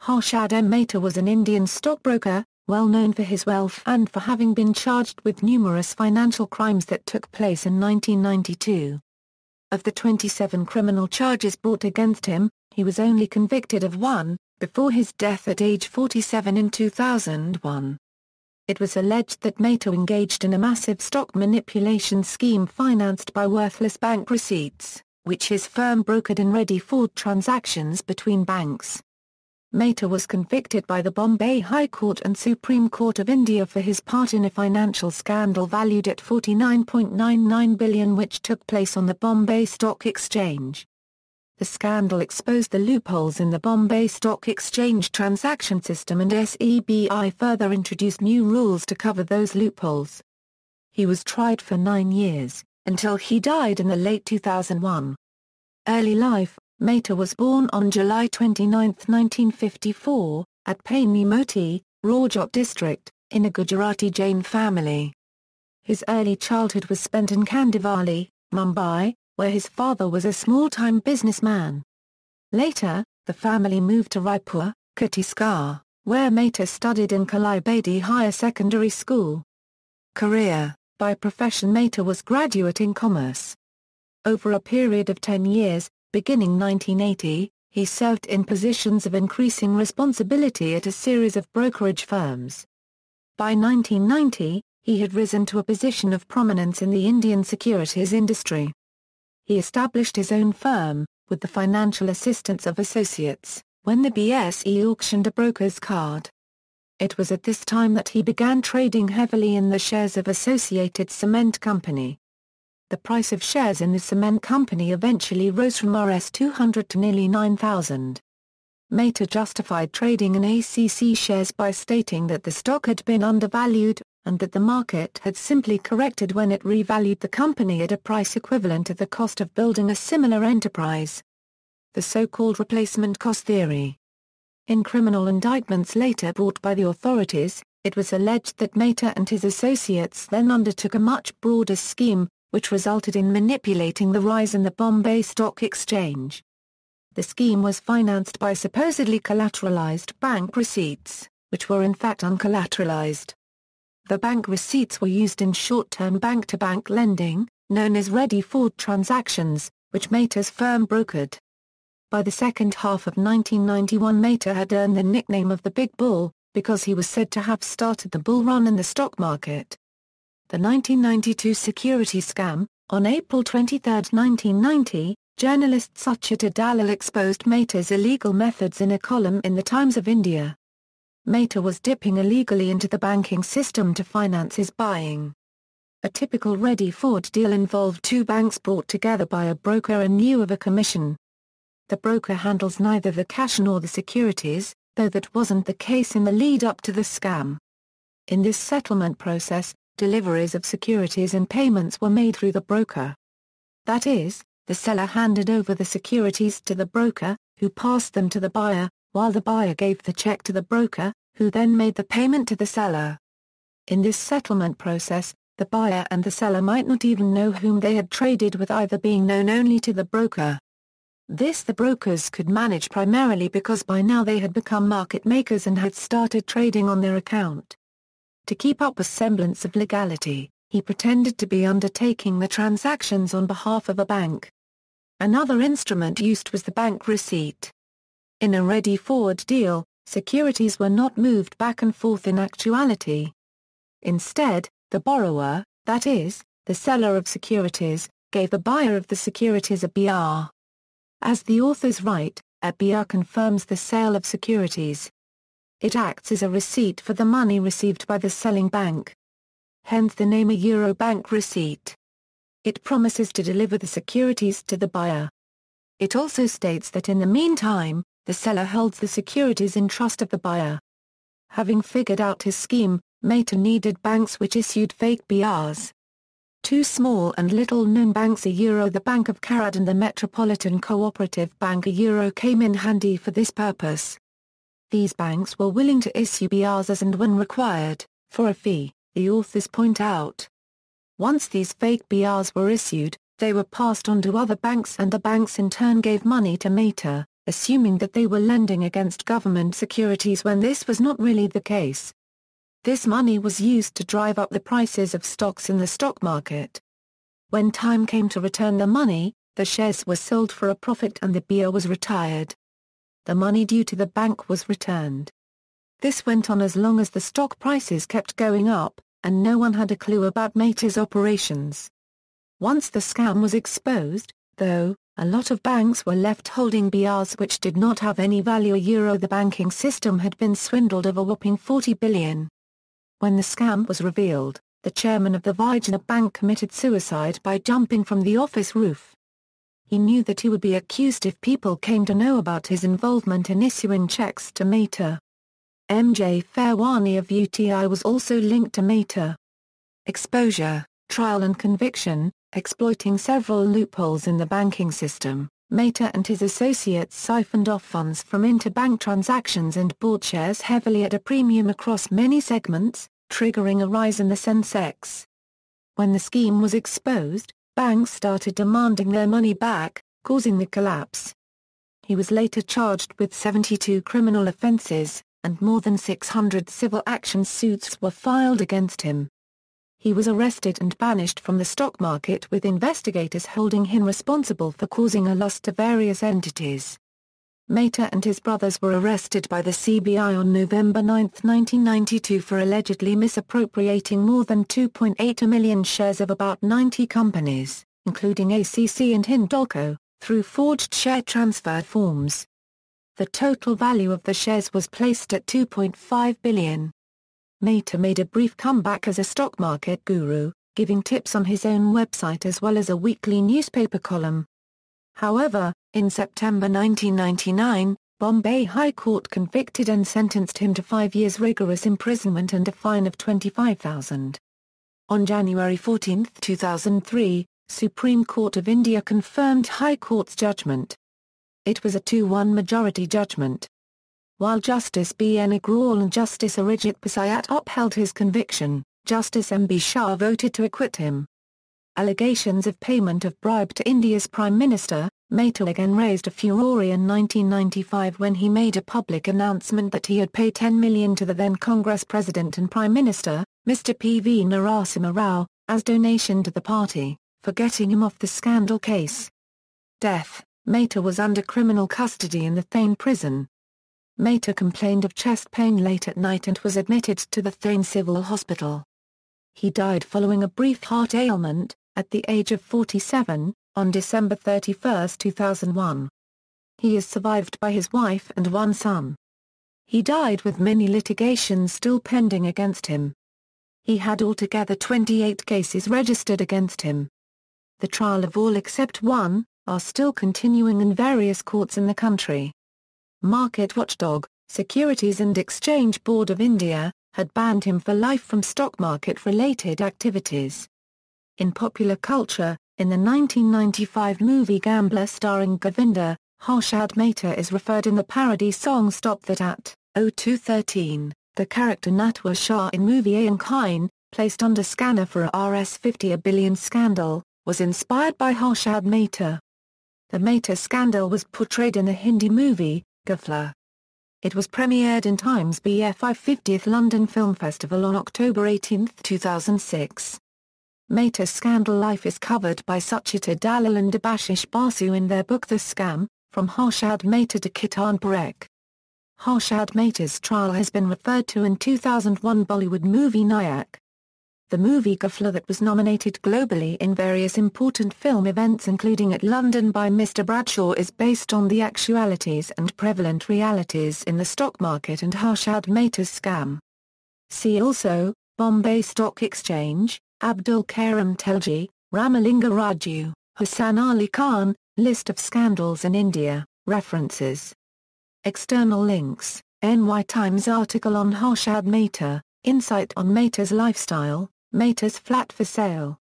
Harshad M Mehta was an Indian stockbroker, well known for his wealth and for having been charged with numerous financial crimes that took place in 1992. Of the 27 criminal charges brought against him, he was only convicted of one, before his death at age 47 in 2001. It was alleged that Mehta engaged in a massive stock manipulation scheme financed by worthless bank receipts, which his firm brokered in ready-forward transactions between banks. Mehta was convicted by the Bombay High Court and Supreme Court of India for his part in a financial scandal valued at $49.99 billion which took place on the Bombay Stock Exchange. The scandal exposed the loopholes in the Bombay Stock Exchange transaction system, and SEBI further introduced new rules to cover those loopholes. He was tried for 9 years, until he died in the late 2001. Early life: Mehta was born on July 29, 1954, at Paini Moti, Rajkot district, in a Gujarati Jain family. His early childhood was spent in Kandivali, Mumbai, where his father was a small-time businessman. Later, the family moved to Raipur, Chhattisgarh, where Mehta studied in Kalai Higher Secondary School. Career: by profession Mehta was graduate in commerce. Over a period of 10 years, beginning 1980, he served in positions of increasing responsibility at a series of brokerage firms. By 1990, he had risen to a position of prominence in the Indian securities industry. He established his own firm, with the financial assistance of associates, when the BSE auctioned a broker's card. It was at this time that he began trading heavily in the shares of Associated Cement Company. The price of shares in the cement company eventually rose from Rs 200 to nearly 9,000. Mehta justified trading in ACC shares by stating that the stock had been undervalued, and that the market had simply corrected when it revalued the company at a price equivalent to the cost of building a similar enterprise. The so-called replacement cost theory. In criminal indictments later brought by the authorities, it was alleged that Mehta and his associates then undertook a much broader scheme, which resulted in manipulating the rise in the Bombay Stock Exchange. The scheme was financed by supposedly collateralized bank receipts, which were in fact uncollateralized. The bank receipts were used in short-term bank-to-bank lending, known as ready-forward transactions, which Mehta's firm brokered. By the second half of 1991 Mehta had earned the nickname of the Big Bull, because he was said to have started the bull run in the stock market. The 1992 securities scam: on April 23, 1990, journalist Suchita Dalal exposed Mehta's illegal methods in a column in the Times of India. Mehta was dipping illegally into the banking system to finance his buying. A typical ready-forward deal involved two banks brought together by a broker in lieu of a commission. The broker handles neither the cash nor the securities, though that wasn't the case in the lead-up to the scam. In this settlement process, deliveries of securities and payments were made through the broker. That is, the seller handed over the securities to the broker, who passed them to the buyer, while the buyer gave the check to the broker, who then made the payment to the seller. In this settlement process, the buyer and the seller might not even know whom they had traded with, either being known only to the broker. This the brokers could manage primarily because by now they had become market makers and had started trading on their account. To keep up a semblance of legality, he pretended to be undertaking the transactions on behalf of a bank. Another instrument used was the bank receipt. In a ready-forward deal, securities were not moved back and forth in actuality. Instead, the borrower, that is, the seller of securities, gave the buyer of the securities a BR. As the authors write, a BR confirms the sale of securities. It acts as a receipt for the money received by the selling bank. Hence the name a Euro bank receipt. It promises to deliver the securities to the buyer. It also states that in the meantime, the seller holds the securities in trust of the buyer. Having figured out his scheme, Mehta needed banks which issued fake BRs. Two small and little-known banks, the Bank of Karad and the Metropolitan Cooperative Bank came in handy for this purpose. These banks were willing to issue BRs as and when required, for a fee, the authors point out. Once these fake BRs were issued, they were passed on to other banks and the banks in turn gave money to Mehta, assuming that they were lending against government securities when this was not really the case. This money was used to drive up the prices of stocks in the stock market. When time came to return the money, the shares were sold for a profit and the beer was retired. The money due to the bank was returned. This went on as long as the stock prices kept going up, and no one had a clue about Mehta's operations. Once the scam was exposed, though, a lot of banks were left holding BRs which did not have any value. The banking system had been swindled of a whopping 40 billion. When the scam was revealed, the chairman of the Vijaya Bank committed suicide by jumping from the office roof. He knew that he would be accused if people came to know about his involvement in issuing checks to Mehta. MJ Fairwani of UTI was also linked to Mehta. Exposure, trial and conviction. Exploiting several loopholes in the banking system, Mehta and his associates siphoned off funds from interbank transactions and bought shares heavily at a premium across many segments, triggering a rise in the Sensex. When the scheme was exposed, banks started demanding their money back, causing the collapse. He was later charged with 72 criminal offenses, and more than 600 civil action suits were filed against him. He was arrested and banished from the stock market, with investigators holding him responsible for causing a loss to various entities. Mehta and his brothers were arrested by the SEBI on November 9, 1992 for allegedly misappropriating more than 2.8 million shares of about 90 companies, including ACC and Hindalco, through forged share transfer forms. The total value of the shares was placed at 2.5 billion. Mehta made a brief comeback as a stock market guru, giving tips on his own website as well as a weekly newspaper column. However, in September 1999, Bombay High Court convicted and sentenced him to 5 years rigorous imprisonment and a fine of 25,000. On January 14, 2003, Supreme Court of India confirmed High Court's judgment. It was a 2-1 majority judgment. While Justice B. N. Agrawal and Justice Arijit Pasayat upheld his conviction, Justice M. B. Shah voted to acquit him. Allegations of payment of bribe to India's Prime Minister, Mehta again raised a furore in 1995 when he made a public announcement that he had paid 10 million to the then Congress President and Prime Minister, Mr. P. V. Narasimha Rao, as donation to the party, for getting him off the scandal case. Death. Mehta was under criminal custody in the Thane prison. Mehta complained of chest pain late at night and was admitted to the Thane Civil Hospital. He died following a brief heart ailment, at the age of 47, on December 31, 2001. He is survived by his wife and one son. He died with many litigations still pending against him. He had altogether 28 cases registered against him. The trial of all except one are still continuing in various courts in the country. Market watchdog, Securities and Exchange Board of India, had banned him for life from stock market-related activities. In popular culture, in the 1995 movie Gambler starring Govinda, Harshad Mehta is referred in the parody song Stop That at 0213. The character Natwar Shah in movie Ayan Kine, placed under scanner for a Rs 50 billion scandal, was inspired by Harshad Mehta. The Mehta scandal was portrayed in the Hindi movie, Gafla. It was premiered in Times BFI 50th London Film Festival on October 18, 2006. Mehta's scandal life is covered by Suchita Dalal and Debashish Basu in their book The Scam, From Harshad Mehta to Kitan Parekh. Harshad Mehta's trial has been referred to in 2001 Bollywood movie Nayak. The movie Gafla that was nominated globally in various important film events including at London by Mr. Bradshaw is based on the actualities and prevalent realities in the stock market and Harshad Mehta's scam. See also, Bombay Stock Exchange, Abdul Karim Telji, Ramalinga Raju, Hassan Ali Khan, List of scandals in India, references. External links, NY Times article on Harshad Mehta, insight on Mehta's lifestyle, Mehta's flat for sale.